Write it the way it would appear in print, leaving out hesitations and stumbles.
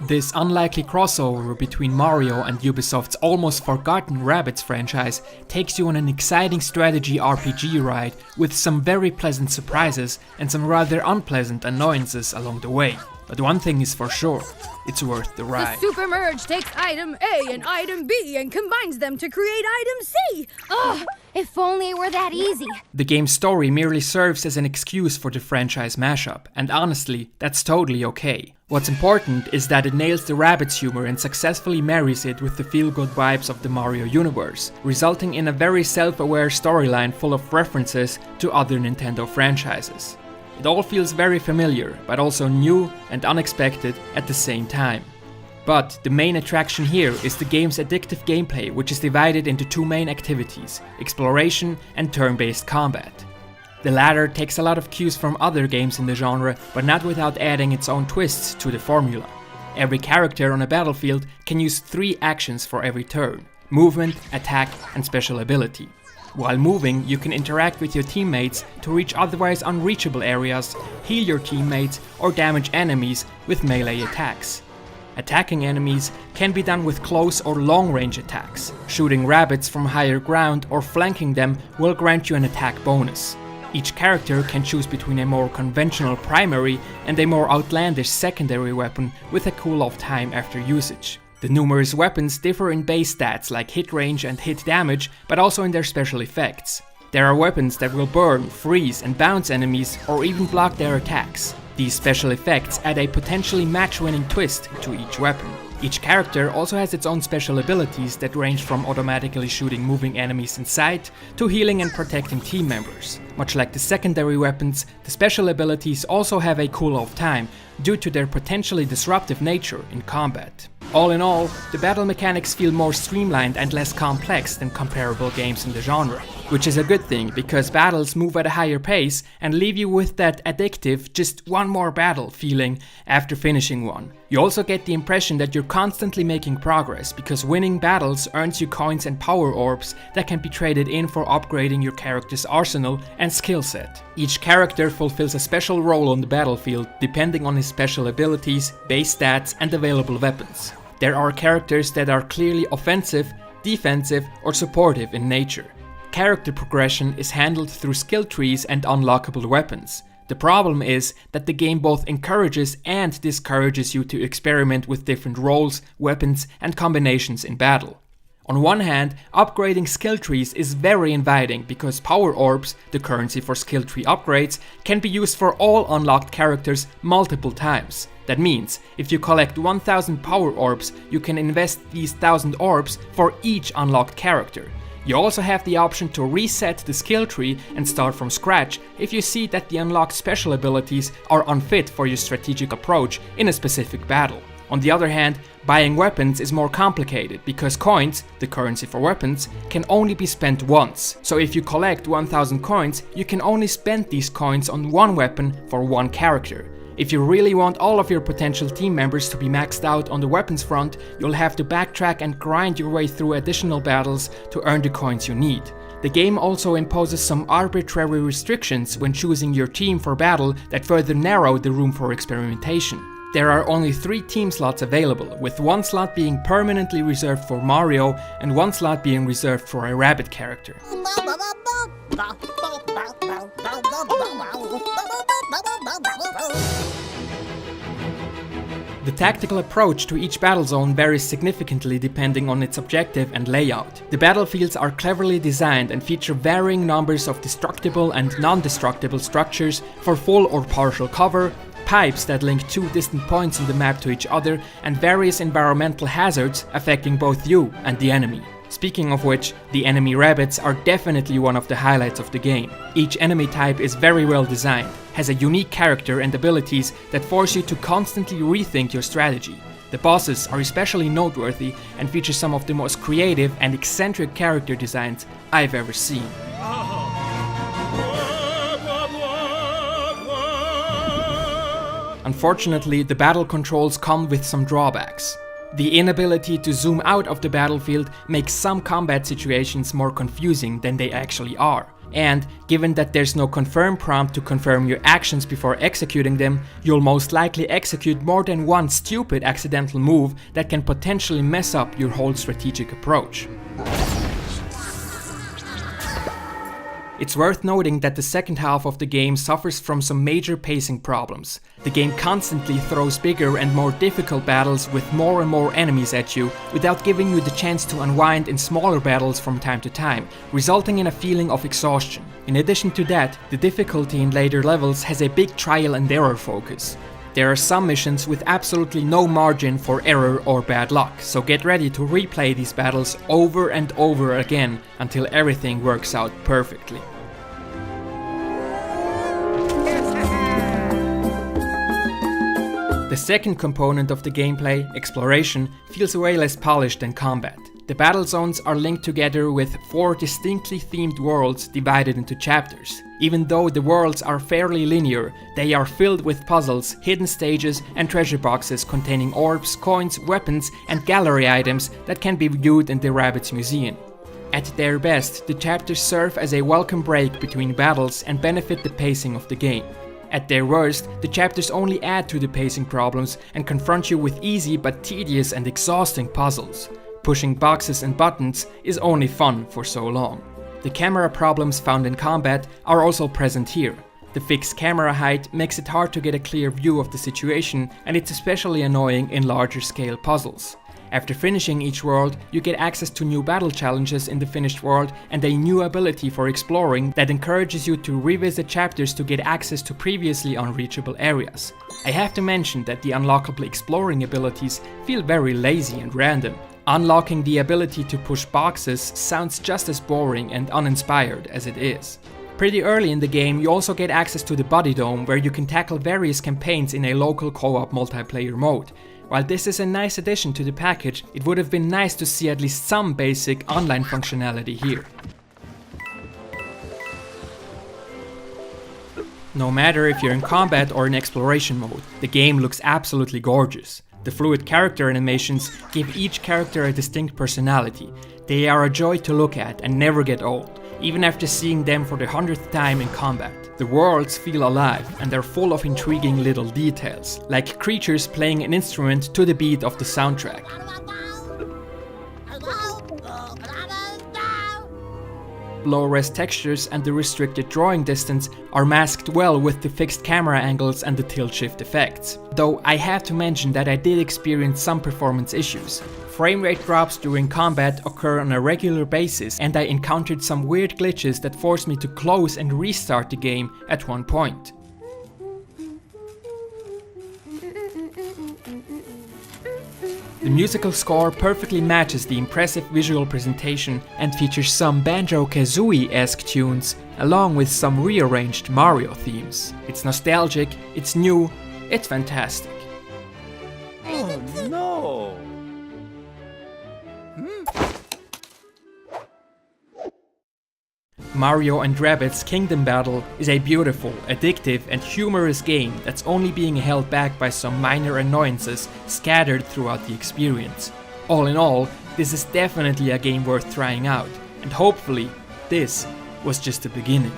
This unlikely crossover between Mario and Ubisoft's almost forgotten Rabbids franchise takes you on an exciting strategy RPG ride with some very pleasant surprises and some rather unpleasant annoyances along the way. But one thing is for sure, it's worth the ride. The Super Merge takes item A and item B and combines them to create item C! Ugh, if only it were that easy. The game's story merely serves as an excuse for the franchise mashup, and honestly, that's totally okay. What's important is that it nails the Rabbids humor and successfully marries it with the feel-good vibes of the Mario universe, resulting in a very self-aware storyline full of references to other Nintendo franchises. It all feels very familiar, but also new and unexpected at the same time. But the main attraction here is the game's addictive gameplay, which is divided into two main activities: exploration and turn-based combat. The latter takes a lot of cues from other games in the genre, but not without adding its own twists to the formula. Every character on a battlefield can use 3 actions for every turn: movement, attack, and special ability. While moving, you can interact with your teammates to reach otherwise unreachable areas, heal your teammates, or damage enemies with melee attacks. Attacking enemies can be done with close or long-range attacks. Shooting Rabbids from higher ground or flanking them will grant you an attack bonus. Each character can choose between a more conventional primary and a more outlandish secondary weapon with a cool-off time after usage. The numerous weapons differ in base stats like hit range and hit damage, but also in their special effects. There are weapons that will burn, freeze, and bounce enemies, or even block their attacks. These special effects add a potentially match-winning twist to each weapon. Each character also has its own special abilities that range from automatically shooting moving enemies in sight to healing and protecting team members. Much like the secondary weapons, the special abilities also have a cool-off time due to their potentially disruptive nature in combat. All in all, the battle mechanics feel more streamlined and less complex than comparable games in the genre, which is a good thing because battles move at a higher pace and leave you with that addictive just one more battle feeling after finishing one. You also get the impression that you're constantly making progress because winning battles earns you coins and power orbs that can be traded in for upgrading your character's arsenal and skill set. Each character fulfills a special role on the battlefield depending on his special abilities, base stats, and available weapons. There are characters that are clearly offensive, defensive, or supportive in nature. Character progression is handled through skill trees and unlockable weapons. The problem is that the game both encourages and discourages you to experiment with different roles, weapons, and combinations in battle. On one hand, upgrading skill trees is very inviting because power orbs, the currency for skill tree upgrades, can be used for all unlocked characters multiple times. That means, if you collect 1000 power orbs, you can invest these 1000 orbs for each unlocked character. You also have the option to reset the skill tree and start from scratch if you see that the unlocked special abilities are unfit for your strategic approach in a specific battle. On the other hand, buying weapons is more complicated because coins, the currency for weapons, can only be spent once. So if you collect 1000 coins, you can only spend these coins on one weapon for one character. If you really want all of your potential team members to be maxed out on the weapons front, you'll have to backtrack and grind your way through additional battles to earn the coins you need. The game also imposes some arbitrary restrictions when choosing your team for battle that further narrow the room for experimentation. There are only 3 team slots available, with 1 slot being permanently reserved for Mario and 1 slot being reserved for a Rabbid character. The tactical approach to each battle zone varies significantly depending on its objective and layout. The battlefields are cleverly designed and feature varying numbers of destructible and non-destructible structures for full or partial cover, pipes that link 2 distant points on the map to each other, and various environmental hazards affecting both you and the enemy. Speaking of which, the enemy Rabbids are definitely one of the highlights of the game. Each enemy type is very well designed, has a unique character and abilities that force you to constantly rethink your strategy. The bosses are especially noteworthy and feature some of the most creative and eccentric character designs I've ever seen. Unfortunately, the battle controls come with some drawbacks. The inability to zoom out of the battlefield makes some combat situations more confusing than they actually are. And given that there's no confirm prompt to confirm your actions before executing them, you'll most likely execute more than one stupid accidental move that can potentially mess up your whole strategic approach. It's worth noting that the second half of the game suffers from some major pacing problems. The game constantly throws bigger and more difficult battles with more and more enemies at you, without giving you the chance to unwind in smaller battles from time to time, resulting in a feeling of exhaustion. In addition to that, the difficulty in later levels has a big trial and error focus. There are some missions with absolutely no margin for error or bad luck, so get ready to replay these battles over and over again until everything works out perfectly. The second component of the gameplay, exploration, feels way less polished than combat. The battle zones are linked together with 4 distinctly themed worlds divided into chapters. Even though the worlds are fairly linear, they are filled with puzzles, hidden stages, and treasure boxes containing orbs, coins, weapons, and gallery items that can be viewed in the Rabbids Museum. At their best, the chapters serve as a welcome break between battles and benefit the pacing of the game. At their worst, the chapters only add to the pacing problems and confront you with easy but tedious and exhausting puzzles. Pushing boxes and buttons is only fun for so long. The camera problems found in combat are also present here. The fixed camera height makes it hard to get a clear view of the situation, and it's especially annoying in larger scale puzzles. After finishing each world, you get access to new battle challenges in the finished world and a new ability for exploring that encourages you to revisit chapters to get access to previously unreachable areas. I have to mention that the unlockable exploring abilities feel very lazy and random. Unlocking the ability to push boxes sounds just as boring and uninspired as it is. Pretty early in the game, you also get access to the Body Dome, where you can tackle various campaigns in a local co-op multiplayer mode. While this is a nice addition to the package, it would have been nice to see at least some basic online functionality here. No matter if you're in combat or in exploration mode, the game looks absolutely gorgeous. The fluid character animations give each character a distinct personality. They are a joy to look at and never get old, even after seeing them for the 100th time in combat. The worlds feel alive and are full of intriguing little details, like creatures playing an instrument to the beat of the soundtrack. Low-res textures and the restricted drawing distance are masked well with the fixed camera angles and the tilt-shift effects. Though I have to mention that I did experience some performance issues. Frame rate drops during combat occur on a regular basis, and I encountered some weird glitches that forced me to close and restart the game at one point. The musical score perfectly matches the impressive visual presentation and features some Banjo-Kazooie-esque tunes, along with some rearranged Mario themes. It's nostalgic, it's new, it's fantastic. Oh no! Mario and Rabbids Kingdom Battle is a beautiful, addictive and humorous game that's only being held back by some minor annoyances scattered throughout the experience. All in all, this is definitely a game worth trying out, and hopefully, this was just the beginning.